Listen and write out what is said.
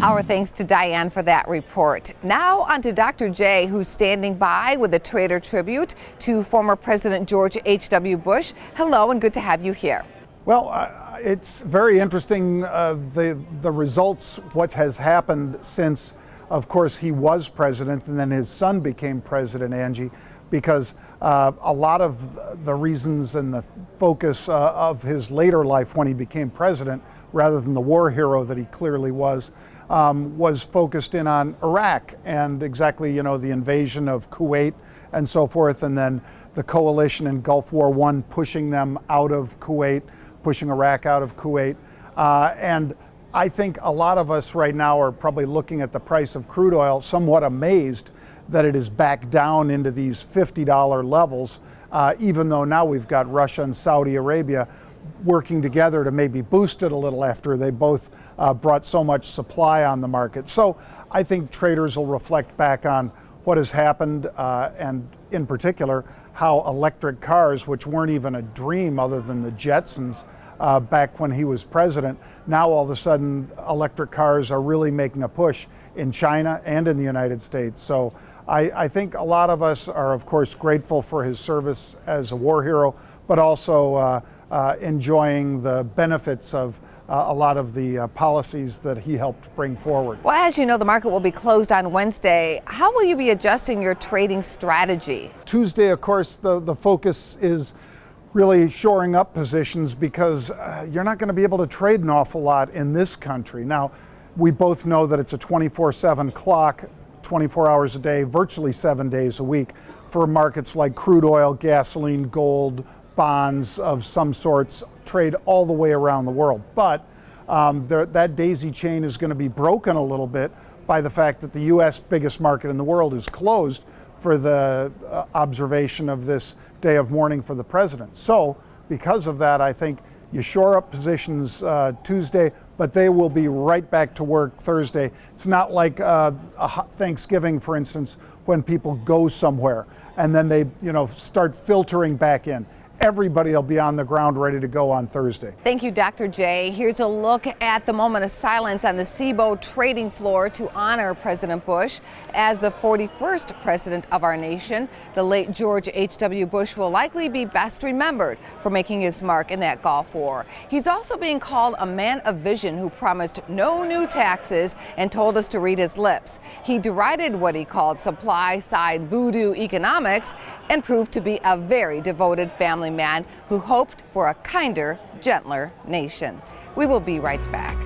Our thanks to Diane for that report. Now on to Dr. J, who's standing by with a trader tribute to former President George H.W. Bush. Hello, and good to have you here. Well, it's very interesting, the results, what has happened since, of course, he was president and then his son became president, Angie, because a lot of the reasons and the focus of his later life when he became president, rather than the war hero that he clearly was focused in on Iraq and exactly, the invasion of Kuwait and so forth, and then the coalition in Gulf War I pushing them out of Kuwait, pushing Iraq out of Kuwait. And I think a lot of us right now are probably looking at the price of crude oil somewhat amazed that it is back down into these $50 levels, even though now we've got Russia and Saudi Arabia working together to maybe boost it a little after they both brought so much supply on the market. So I think traders will reflect back on what has happened, and in particular, how electric cars, which weren't even a dream other than the Jetsons back when he was president, now all of a sudden electric cars are really making a push in China and in the United States. So I think a lot of us are, of course, grateful for his service as a war hero, but also enjoying the benefits of a lot of the policies that he helped bring forward. Well, as you know, the market will be closed on Wednesday. How will you be adjusting your trading strategy? Tuesday, of course, the focus is really shoring up positions because you're not going to be able to trade an awful lot in this country. Now, we both know that it's a 24/7 clock, 24 hours a day, virtually 7 days a week for markets like crude oil, gasoline, gold, bonds of some sorts, trade all the way around the world. But that daisy chain is going to be broken a little bit by the fact that the U.S. biggest market in the world is closed for the observation of this day of mourning for the president. So because of that, I think you shore up positions Tuesday, but they will be right back to work Thursday. It's not like Thanksgiving, for instance, when people go somewhere and then they start filtering back in. Everybody will be on the ground ready to go on Thursday. Thank you, Dr. J. Here's a look at the moment of silence on the CBOE trading floor to honor President Bush as the 41st president of our nation. The late George H.W. Bush will likely be best remembered for making his mark in that Gulf War. He's also being called a man of vision who promised no new taxes and told us to read his lips. He derided what he called supply-side voodoo economics and proved to be a very devoted family man who hoped for a kinder, gentler nation. We will be right back.